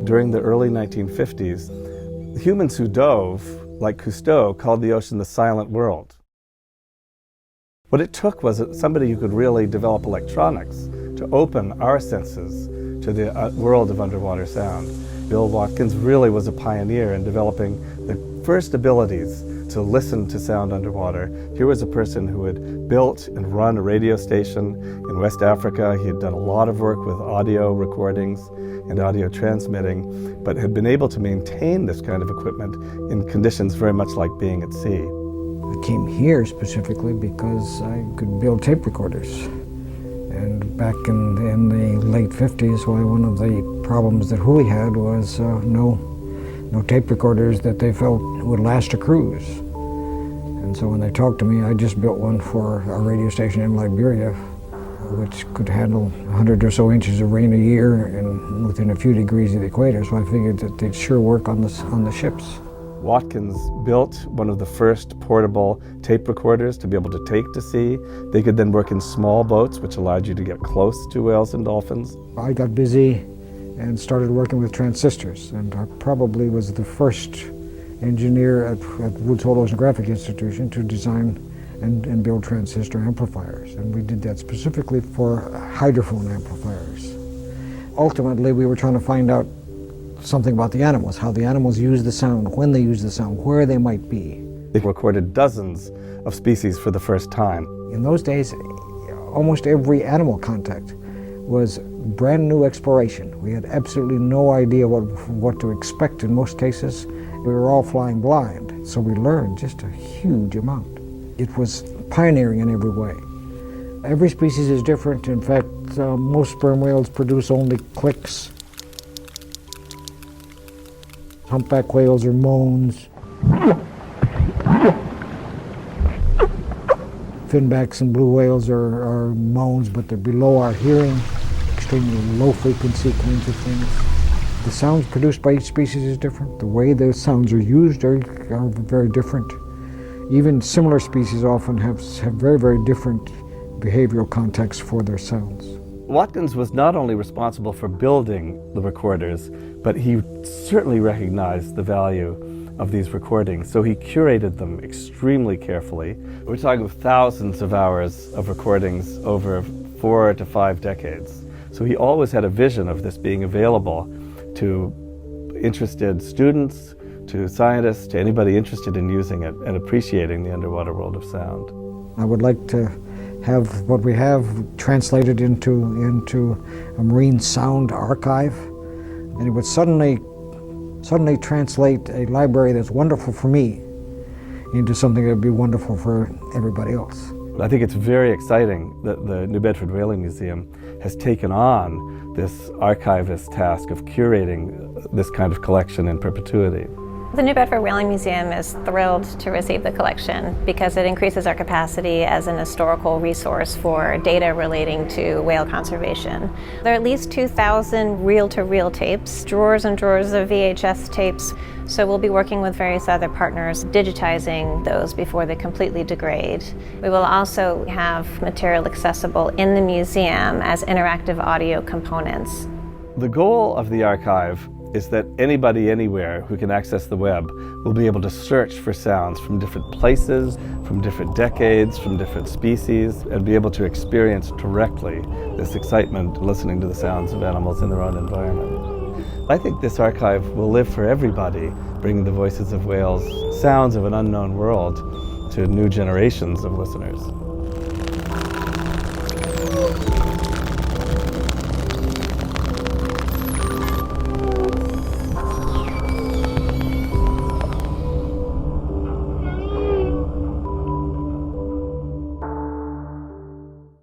During the early 1950s, humans who dove, like Cousteau, called the ocean the silent world. What it took was somebody who could really develop electronics to open our senses to the world of underwater sound. Bill Watkins really was a pioneer in developing the first abilities to listen to sound underwater. Here was a person who had built and run a radio station in West Africa. He had done a lot of work with audio recordings and audio transmitting, but had been able to maintain this kind of equipment in conditions very much like being at sea. I came here specifically because I could build tape recorders. And back in the late 50s, one of the problems that Hui had was no tape recorders that they felt would last a cruise. And so when they talked to me, I just built one for a radio station in Liberia, which could handle 100 or so inches of rain a year and within a few degrees of the equator. So I figured that they'd sure work on the ships. Watkins built one of the first portable tape recorders to be able to take to sea. They could then work in small boats, which allowed you to get close to whales and dolphins. I got busy and started working with transistors, and I probably was the first engineer at Woods Hole Oceanographic Institution to design and build transistor amplifiers. And we did that specifically for hydrophone amplifiers. Ultimately, we were trying to find out something about the animals, how the animals use the sound, when they use the sound, where they might be. They recorded dozens of species for the first time. In those days, almost every animal contact was brand new exploration. We had absolutely no idea what to expect in most cases. We were all flying blind, so we learned just a huge amount. It was pioneering in every way. Every species is different. In fact, most sperm whales produce only clicks. Humpback whales are moans. Finbacks and blue whales are moans, but they're below our hearing, extremely low frequency kinds of things. The sounds produced by each species is different. The way those sounds are used are very different. Even similar species often have very, very different behavioral contexts for their sounds. Watkins was not only responsible for building the recorders, but he certainly recognized the value of these recordings, so he curated them extremely carefully. We're talking of thousands of hours of recordings over 4 to 5 decades. So he always had a vision of this being available to interested students, to scientists, to anybody interested in using it and appreciating the underwater world of sound. I would like to have what we have translated into a marine sound archive, and it would suddenly translate a library that's wonderful for me into something that would be wonderful for everybody else. I think it's very exciting that the New Bedford Whaling Museum has taken on this archivist task of curating this kind of collection in perpetuity. The New Bedford Whaling Museum is thrilled to receive the collection because it increases our capacity as an historical resource for data relating to whale conservation. There are at least 2,000 reel-to-reel tapes, drawers and drawers of VHS tapes, so we'll be working with various other partners digitizing those before they completely degrade. We will also have material accessible in the museum as interactive audio components. The goal of the archive is that anybody anywhere who can access the web will be able to search for sounds from different places, from different decades, from different species, and be able to experience directly this excitement listening to the sounds of animals in their own environment. I think this archive will live for everybody, bringing the voices of whales, sounds of an unknown world, to new generations of listeners.